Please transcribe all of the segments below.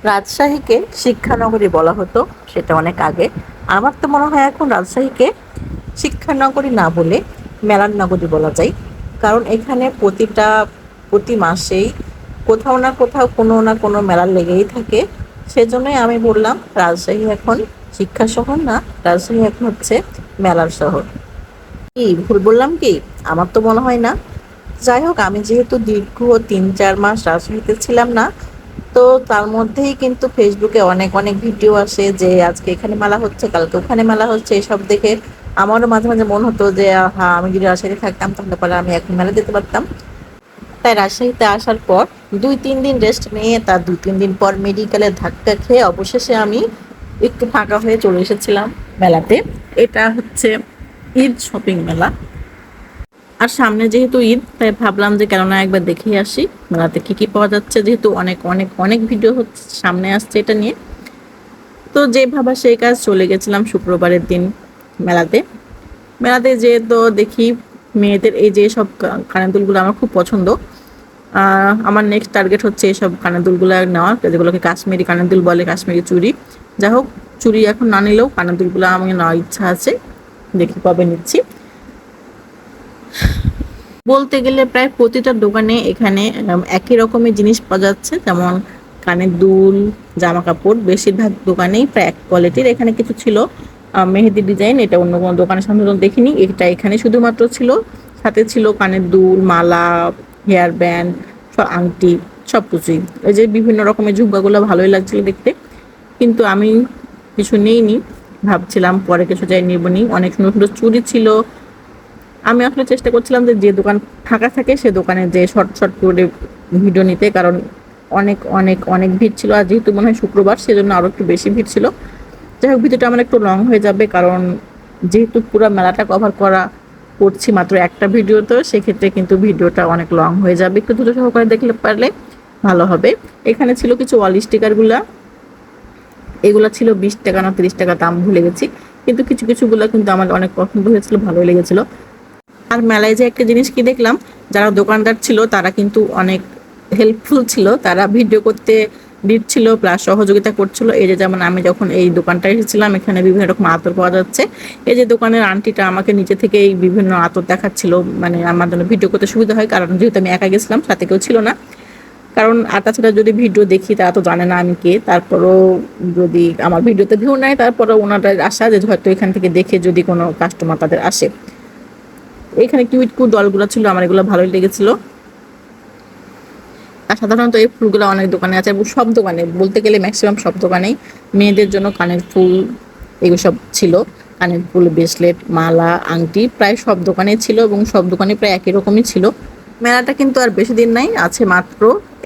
রাজশাহীকে শিক্ষানগরী বলা হতো, সেটা অনেক আগে। আমার তো মনে হয় এখন রাজশাহীকে শিক্ষানগরী না বলে মেলার নগরী বলা যায়। কারণ এখানে প্রতি মাসেই কোথাও না কোথাও কোনো না কোনো মেলা লেগেই থাকে। সেজন্যই আমি বললাম রাজশাহী এখন শিক্ষা শহর না, রাজশাহী এখন হচ্ছে মেলার শহর। কি ভুল বললাম কি? আমার তো মনে হয় না। যাই হোক, আমি যেহেতু দীর্ঘ ৩-৪ মাস রাজশাহীতে ছিলাম না, তো তার মধ্যেই কিন্তু ফেসবুকে অনেক অনেক ভিডিও আসে যে আজকে এখানে মেলা হচ্ছে, কালকে ওখানে মেলা হচ্ছে। এসব দেখে আমারও মাঝে মাঝে মনে হতো যে হ্যাঁ, আমি যদি রাজশাহীতে থাকতাম তাহলে পরে আমি এখন মেলা দিতে পারতাম। তাই রাজশাহীতে আসার পর ২-৩ দিন রেস্ট নিয়ে তার ২-৩ দিন পর মেডিকেলের ধাক্কা খেয়ে অবশেষে আমি একটু ফাঁকা হয়ে চলে এসেছিলাম মেলাতে। এটা হচ্ছে ঈদ শপিং মেলা। আর সামনে যেহেতু ঈদ, তাই ভাবলাম যে কেননা একবার দেখেই আসি মেলাতে কি কি পাওয়া যাচ্ছে, যেহেতু অনেক অনেক অনেক ভিডিও হচ্ছে সামনে আসছে এটা নিয়ে। তো যে ভাবা সেই কাজ, চলে গেছিলাম শুক্রবারের দিন মেলাতে। মেলাতে যেয়ে তো দেখি মেয়েদের এই যে সব কানের দুলগুলো আমার খুব পছন্দ। আমার নেক্সট টার্গেট হচ্ছে এইসব কানের দুলগুলো নেওয়া, যেগুলোকে কাশ্মীরি কানের দুল বলে, কাশ্মীরি চুড়ি। যাই হোক, চুড়ি এখন না নিলেও কানের দুলগুলো আমার নেওয়ার ইচ্ছা আছে, দেখি কবে নিচ্ছি। বলতে গেলে প্রায় প্রতিটা দোকানে এখানে একই রকমের জিনিস পাওয়া যাচ্ছে, যেমন কানের দুল, জামা কাপড়। বেশিরভাগ দোকানেই প্রায় এক কোয়ালিটির। এখানে কিছু ছিল মেহেদি ডিজাইন, এটা অন্য কোনো দোকানের সামনে দেখিনি, এটা এখানে শুধুমাত্র ছিল। সাথে ছিল কানের দুল, মালা, হেয়ার ব্যান্ড, আংটি, সব কিছুই। এই যে বিভিন্ন রকমের ঝুমকাগুলো ভালোই লাগছিল দেখতে, কিন্তু আমি কিছু নেইনি, ভাবছিলাম পরে কিছু যাই নিব নি। অনেক সুন্দর সুন্দর চুড়ি ছিল। আমি আসলে চেষ্টা করছিলাম যে যে দোকান ফাঁকা থাকে সে দোকানে যে শর্ট শর্ট করে ভিডিও নিতে, কারণ অনেক অনেক অনেক ভিড় ছিল। আর যেহেতু মনে হয় শুক্রবার, সেজন্য আরও একটু বেশি ভিড় ছিল। যাই হোক, ভিডিওটা আমার একটু লং হয়ে যাবে, কারণ যেহেতু পুরো মেলাটা কভার করছি মাত্র একটা ভিডিও, তো সেক্ষেত্রে কিন্তু ভিডিওটা অনেক লং হয়ে যাবে। একটু ধৈর্য সহকারে দেখলে পারলে ভালো হবে। এখানে ছিল কিছু ওয়াল স্টিকারগুলা, এগুলো ছিল 20 টাকা না 30 টাকা, দাম ভুলে গেছি। কিন্তু কিছু কিছুগুলো কিন্তু আমার অনেক পছন্দ হয়েছিল, ভালোই লেগেছিল। আর মেলায় যে একটা জিনিস কি দেখলাম, যারা দোকানদার ছিল তারা কিন্তু অনেক হেল্পফুল ছিল। তারা ভিডিও করতে দিচ্ছিল, প্লাস সহযোগিতা করছিল। এই যে যেমন আমি যখন এই দোকানটা এসেছিলাম, এখানে বিভিন্ন রকম আতর পাওয়া যাচ্ছে। এই যে দোকানের আন্টিটা আমাকে নিচে থেকে এই বিভিন্ন আতর দেখাচ্ছিল, মানে আমার জন্য ভিডিও করতে সুবিধা হয়, কারণ যেহেতু আমি একা গেছিলাম, সাথে কেউ ছিল না। কারণ আর তাছাড়া যদি ভিডিও দেখি তারা তো জানে না আমি কে, তারপরও যদি আমার ভিডিওতে ভিউ নেয়, তারপরেও ওনাদের আশা যে হয়তো এখান থেকে দেখে যদি কোনো কাস্টমার তাদের আসে। এখানে কিউট কিউট ডলগুলো ছিল, আমার এগুলো ভালোই লেগেছিল। আর সাধারণত এই ফুলগুলো অনেক দোকানে আছে, এবং সব দোকানে বলতে গেলে ম্যাক্সিমাম সব দোকানেই মেয়েদের জন্য কানের ফুল এগুলো সব ছিল। কানের ফুল, ব্রেসলেট, মালা, আংটি প্রায় সব দোকানে ছিল, এবং সব দোকানে প্রায় একই রকমই ছিল। মেলাটা কিন্তু আর বেশি দিন নাই, আছে মাত্র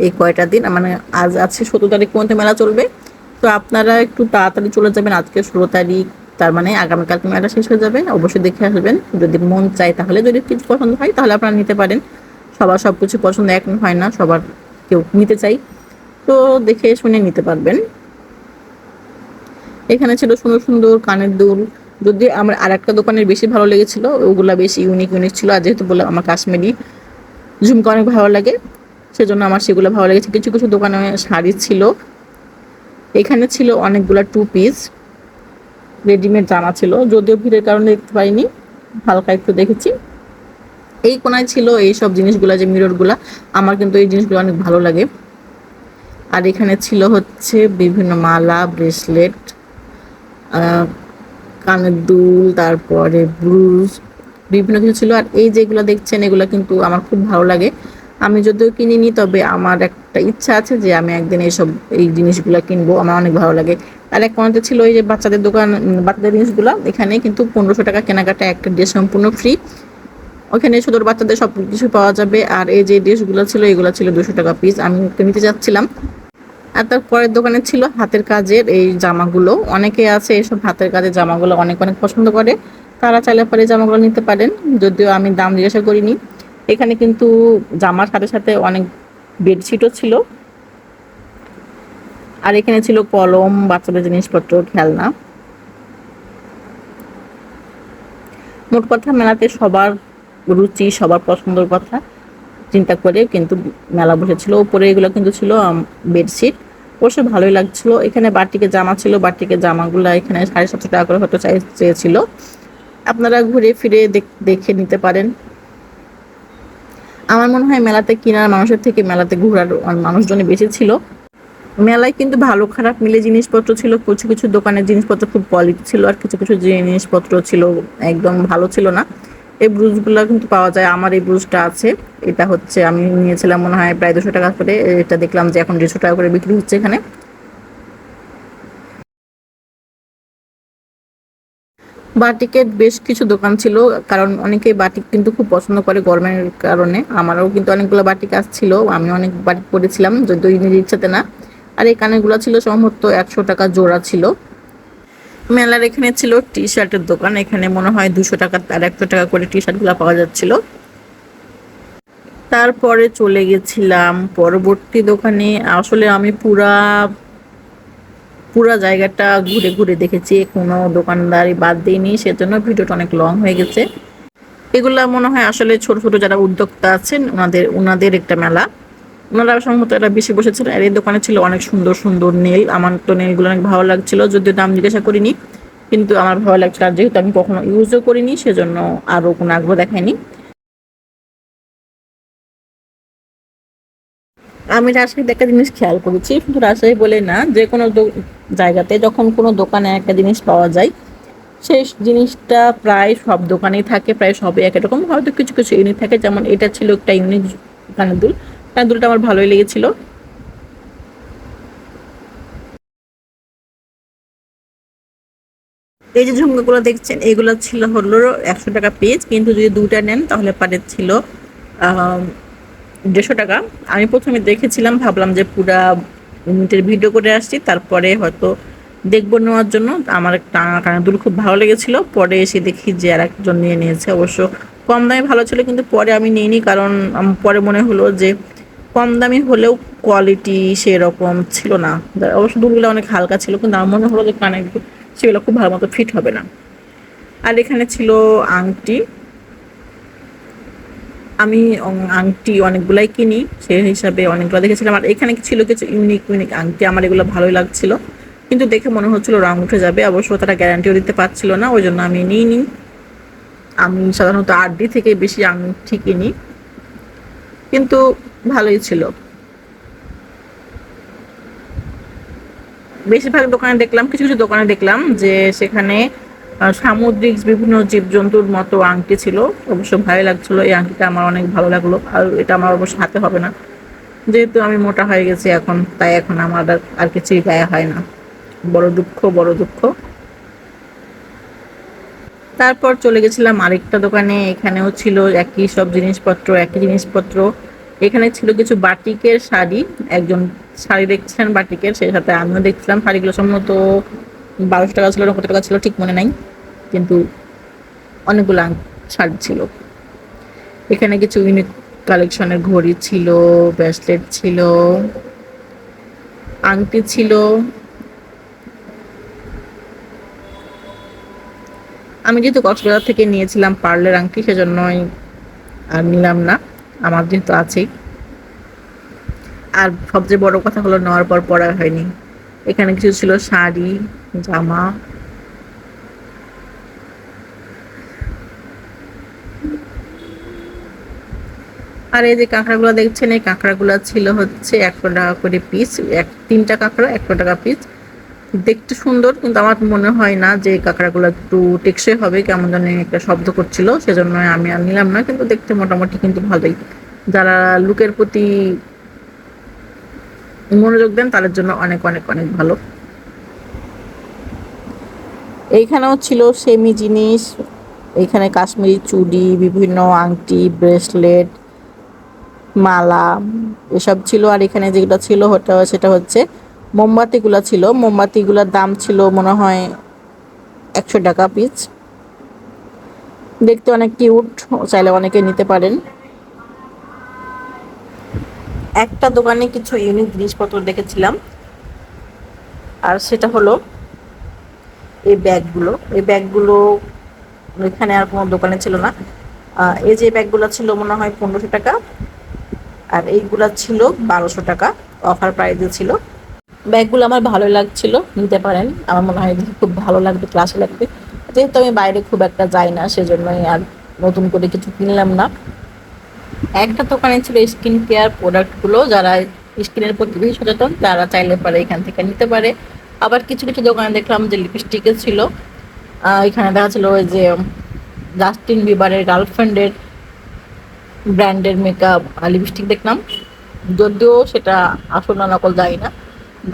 এই কয়টা দিন। মানে আজ আছে 17 তারিখ পর্যন্ত মেলা চলবে। তো আপনারা একটু তাড়াতাড়ি চলে যাবেন, আজকে 16 তারিখ, তার মানে আগামীকাল মেলাটা শেষ হয়ে যাবে। অবশ্যই দেখে আসবেন, যদি মন চায় তাহলে, যদি কিছু পছন্দ হয় তাহলে আপনারা নিতে পারেন। সবার সব কিছু পছন্দ এক হয় না, সবার কেউ নিতে চাই, তো দেখে শুনে নিতে পারবেন। এখানে ছিল সুন্দর সুন্দর কানের দুল। যদি আমার আর একটা দোকানের বেশি ভালো লেগেছিল, ওগুলা বেশি ইউনিক ইউনিক ছিল। আর যেহেতু বললাম আমার কাশ্মীরি ঝুমকা অনেক ভালো লাগে, সেজন্য আমার সেগুলো ভালো লেগেছে। কিছু কিছু দোকানে শাড়ি ছিল। এখানে ছিল অনেকগুলা 2 পিস রেডিমেড জামা ছিল, যদিও ভিড়ের কারণে দেখতে পাইনি, হালকা একটু দেখেছি। এই কোনায় ছিল এই সব জিনিসগুলা, যে মিররগুলা, আমার কিন্তু এই জিনিসগুলো অনেক ভালো লাগে। আর এখানে ছিল হচ্ছে বিভিন্ন মালা, ব্রেসলেট, কানের দুল, তারপরে ব্রুজ, বিভিন্ন কিছু ছিল। আর এই যেগুলো দেখছেন এগুলো কিন্তু আমার খুব ভালো লাগে। আমি যদিও কিনিনি, তবে আমার একটা ইচ্ছা আছে যে আমি একদিন এই জিনিসগুলো কিনবো, আমার অনেক ভালো লাগে। আর এক কোনাতে ছিল এই যে বাচ্চাদের দোকান, বাচ্চাদের জিনিসগুলো। এখানে কিন্তু 1500 টাকা কেনাকাটা, একটা ড্রেস সম্পূর্ণ ফ্রি। ওখানে শুধু বাচ্চাদের সব কিছু পাওয়া যাবে। আর এই যে ড্রেসগুলো ছিল, এগুলো ছিল 200 টাকা পিস। আমি নিতে চাচ্ছিলাম। আর তার পরের দোকানে ছিল হাতের কাজের এই জামাগুলো। অনেকে আছে এসব হাতের কাজের জামাগুলো অনেক অনেক পছন্দ করে, তারা চাইলে পরে জামাগুলো নিতে পারেন, যদিও আমি দাম জিজ্ঞাসা করিনি। এখানে কিন্তু জামার সাথে সাথে অনেক বেডশিটও ছিল। আর এখানে ছিল কলম, বাচ্চাদের জিনিসপত্র, খেলনা। মোট কথা, মেলাতে সবার রুচি, সবার পছন্দের কথা চিন্তা করে কিন্তু মেলা বসেছিল। উপরে এগুলো কিন্তু ছিল বেডশিট। অবশ্য ভালোই লাগছিল। এখানে বাটিকের জামা ছিল, বাটিকের জামাগুলো এখানে 750 টাকা করে হয়তো চেয়েছিল। আপনারা ঘুরে ফিরে দেখে নিতে পারেন। আমার মনে হয় মেলাতে কেনার মানুষের থেকে মেলাতে ঘোরার মানুষজনই বেশি ছিল। মেলায় কিন্তু ভালো খারাপ মিলে জিনিসপত্র ছিল। কিছু কিছু দোকানের জিনিসপত্র খুব কোয়ালিটি ছিল, আর কিছু কিছু জিনিসপত্র ছিল একদম ভালো ছিল না। এই ব্রুজগুলো কিন্তু পাওয়া যায়। আমার এই ব্রুজটা আছে, এটা হচ্ছে আমি নিয়েছিলাম মনে হয় প্রায় 200 টাকা করে। এটা দেখলাম যে এখন 150 টাকা করে বিক্রি হচ্ছে এখানে। বাটিকের বেশ কিছু দোকান ছিল, কারণ অনেকেই বাটিক কিন্তু খুব পছন্দ করে গরমের কারণে। আমারও কিন্তু অনেকগুলো বাটিক আসছিল, আমি অনেক বাটিক পরেছিলাম, যদিও নিজের ইচ্ছাতে না। আর এই কানেরগুলো ছিল সম্ভবত 100 টাকা জোড়া ছিল। মেলার এখানে ছিল টি শার্টের দোকান, এখানে মনে হয় 200 টাকা আর 100 টাকা করে টি শার্টগুলো পাওয়া যাচ্ছিল। তারপরে চলে গেছিলাম পরবর্তী দোকানে। আসলে আমি পুরা জায়গাটা ঘুরে ঘুরে দেখেছি, কোনো দোকানদারি বাদ দিইনি, সেজন্য ভিডিওটা অনেক লং হয়ে গেছে। এগুলা মনে হয় আসলে ছোট ছোট যারা উদ্যোক্তা আছেন ওনাদের একটা মেলা। ওনারা সম্ভবত এটা বেশি বসেছিলেন। আর এই দোকানে ছিল অনেক সুন্দর সুন্দর নেল। আমার তো নেলগুলো অনেক ভালো লাগছিল, যদিও দাম জিজ্ঞাসা করিনি, কিন্তু আমার ভালো লাগছিল। আর যেহেতু আমি কখনো ইউজও করিনি, সেজন্য আরও কোনো আগ্রহ দেখায়নি। আমি রাজশাহীতে একটা জিনিস খেয়াল করেছি, শুধু রাজশাহী বলে না, যে কোনো জায়গাতে যখন কোনো দোকানে একটা জিনিস পাওয়া যায়, সেই জিনিসটা প্রায় সব দোকানেই থাকে, প্রায় সবই এক রকম। হয়তো কিছু কিছু ইউনিক থাকে, যেমন এটা ছিল একটা ইউনিক কানের দুল। কানের দুলটা আমার ভালোই লেগেছিল। এই যে ঝুমকাগুলো দেখছেন, এগুলো ছিল হলো 100 টাকা পিস, কিন্তু যদি দুটা নেন তাহলে পারে ছিল 150 টাকা। আমি প্রথমে দেখেছিলাম, ভাবলাম যে পুরা ইউনিটের ভিডিও করে আসছি, তারপরে হয়তো দেখবো নেওয়ার জন্য। আমার একটা কানের দুল খুব ভালো লেগেছিল, পরে এসে দেখি যে আর একজন নিয়ে নিয়েছে। অবশ্য কম দামে ভালো ছিল, কিন্তু পরে আমি নিইনি, কারণ পরে মনে হলো যে কম দামি হলেও কোয়ালিটি সেরকম ছিল না। অবশ্য দুলগুলো অনেক হালকা ছিল, কিন্তু আমার মনে হলো যে কানের সেগুলো খুব ভালো মতো ফিট হবে না। আর এখানে ছিল আংটি। আমি আংটি অনেকগুলাই কিনি, সেই হিসাবে অনেকগুলো দেখেছিলাম। আর এখানে ছিল কিছু ইউনিক ইউনিক আংটি, আমার এগুলো ভালোই লাগছিল, কিন্তু দেখে মনে হচ্ছিল রং উঠে যাবে। অবশ্য তারা গ্যারান্টিও দিতে পারছিল না, ওই জন্য আমি নিইনি। আমি সাধারণত আরডি থেকে বেশি আংটি কিনি, কিন্তু ভালোই ছিল। বেশিরভাগ দোকানে দেখলাম, কিছু কিছু দোকানে দেখলাম যে সেখানে সামুদ্রিক বিভিন্ন জীবজন্তুর মতো আংটি ছিল। অবশ্য ভালো লাগছিল, এই আংটিটা আমার অনেক ভালো লাগলো। আর এটা আমার অবশ্য হাতে হবে না, যেহেতু আমি মোটা হয়ে গেছি এখন, তাই এখন আমার আর কিছুই গায়ে হয় না। বড় দুঃখ, বড় দুঃখ। তারপর চলে গেছিলাম আরেকটা দোকানে, এখানেও ছিল একই সব জিনিসপত্র, একই জিনিসপত্র। এখানে ছিল কিছু বাটিকের শাড়ি। একজন শাড়ি দেখছিলেন বাটিকের, সেই সাথে আমিও দেখছিলাম। শাড়িগুলো সম্ভবত 1200 টাকা ছিল, কত টাকা ছিল ঠিক মনে নাই, কিন্তু অনেকগুলো শাড়ি ছিল। এখানে কিছু ইউনিক কালেকশনের ঘড়ি ছিল, ব্রেসলেট ছিল, আংটি ছিল। আমি যেহেতু কক্সবাজার থেকে নিয়েছিলাম পার্লের আংটি, সেজন্যই আর নিলাম না, আমার যেহেতু আছেই। আর সবচেয়ে বড় কথা হলো নেওয়ার পর পরা হয়নি। এখানে কিছু ছিল শাড়ি, জামা। আর এই যে কাঁকড়াগুলো দেখছেন, এই কাঁকড়াগুলো ছিল হচ্ছে 100 টাকা করে পিস। তিনটা কাঁকড়া 100 টাকা পিস। দেখতে সুন্দর, কিন্তু আমার মনে হয় না যে কাঁকড়াগুলো একটু টেকসই হবে, কেমন জানি একটা শব্দ করছিল, সেজন্য আমি আর নিলাম না। কিন্তু দেখতে মোটামুটি কিন্তু ভালোই। যারা লুকের প্রতি মনোযোগ দেন তাদের জন্য অনেক অনেক অনেক ভালো। এইখানেও ছিল সেমি জিনিস। এখানে কাশ্মীরি চুড়ি, বিভিন্ন আংটি, ব্রেসলেট, মালা এসব ছিল। আর এখানে যেগুলো ছিল সেটা হচ্ছে মোমবাতিগুলো ছিল। মোমবাতিগুলোর দাম ছিল মনে হয় 100 টাকা পিস। দেখতে অনেক কিউট, চাইলে অনেকে নিতে পারেন। একটা দোকানে কিছু ইউনিক জিনিসপত্র দেখেছিলাম, আর সেটা হলো এই ব্যাগগুলো এখানে আর কোনো দোকানে ছিল না। এই যে ব্যাগগুলো ছিল মনে হয় 1500 টাকা, আর এইগুলা ছিল 1200 টাকা, অফার প্রাইসে ছিল। ব্যাগগুলো আমার ভালো লাগছিল, নিতে পারেন। আমার মনে হয় যে খুব ভালো লাগবে, ক্লাসে লাগবে। যেহেতু আমি বাইরে খুব একটা যাই না, সেজন্যই আর নতুন করে কিছু কিনলাম না। একটা দোকানে ছিল স্কিন কেয়ার প্রোডাক্টগুলো, যারা স্কিনের প্রতি বেশি সচেতন তারা চাইলে পারে এখান থেকে নিতে পারে। আবার কিছু কিছু দোকানে দেখলাম যে লিপস্টিকের ছিল। এখানে দেখা ছিল ওই যে জাস্টিন বিবারের গার্লফ্রেন্ডের ব্র্যান্ডের মেকআপ লিপস্টিক দেখলাম, যদিও সেটা আসল না নকল জানি না।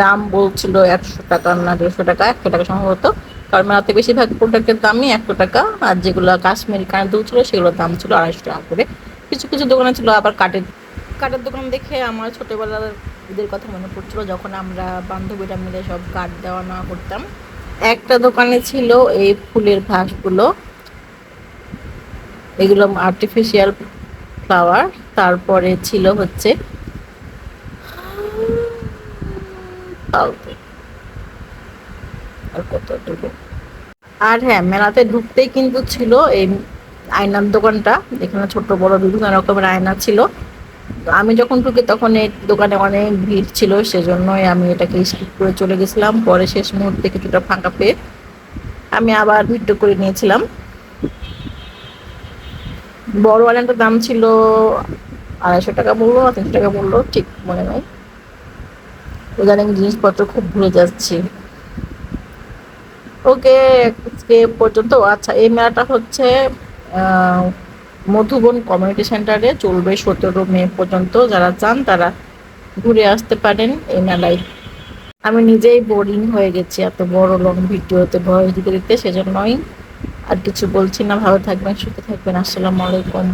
দাম বলছিল 100 টাকা না 150 টাকা, 100 টাকা সম্ভবত। কারণ মেলাতে বেশিরভাগ প্রোডাক্টের দামই 100 টাকা, আর যেগুলো কাশ্মীরি কানের দুল ছিল সেগুলোর দাম ছিল 250 টাকা করে। কিছু কিছু দোকানে ছিল আবার কাঠের কাঠের দোকান দেখে আমার ছোটবেলার ঈদের কথা মনে পড়ছিল, যখন আমরা বান্ধবীরা মিলে সব কাঠ দেওয়া নেওয়া করতাম। একটা দোকানে ছিল এই ফুলের ভাসগুলো, এগুলো আর্টিফিশিয়াল ফ্লাওয়ার। তারপরে ছিল হচ্ছে আর কতটুকু, আর হ্যাঁ, মেলাতে ঢুকতেই কিন্তু ছিল এই আয়নার দোকানটা। এখানে ছোট বড় বিভিন্ন রকমের আয়না ছিল। আমি যখন ঢুকি তখন এই দোকানে অনেক ভিড় ছিল, সেজন্যই আমি এটাকে স্কিপ করে চলে গেছিলাম। পরে শেষ মুহূর্তে কিছুটা ফাঁকা পেয়ে আমি আবার ভিডিও করে নিয়েছিলাম। বড় আয়নাটার দাম ছিল 250 টাকা বললো, 300 টাকা বললো, ঠিক মনে নাই। ইদানিং জিনিসপত্র খুব ভুলে যাচ্ছি। ওকে, আজকে পর্যন্ত। আচ্ছা, এই মেলাটা হচ্ছে মধুবন কমিউনিটি সেন্টারে, চলবে 17 মে পর্যন্ত। যারা চান তারা ঘুরে আসতে পারেন এই মেলায়। আমি নিজেই বোরিং হয়ে গেছি এত বড় লং ভিডিওতে ভয়েস দিতে দিতে, সেজন্যই আর কিছু বলছি না। ভালো থাকবেন, সুস্থ থাকবেন। আসসালামু আলাইকুম।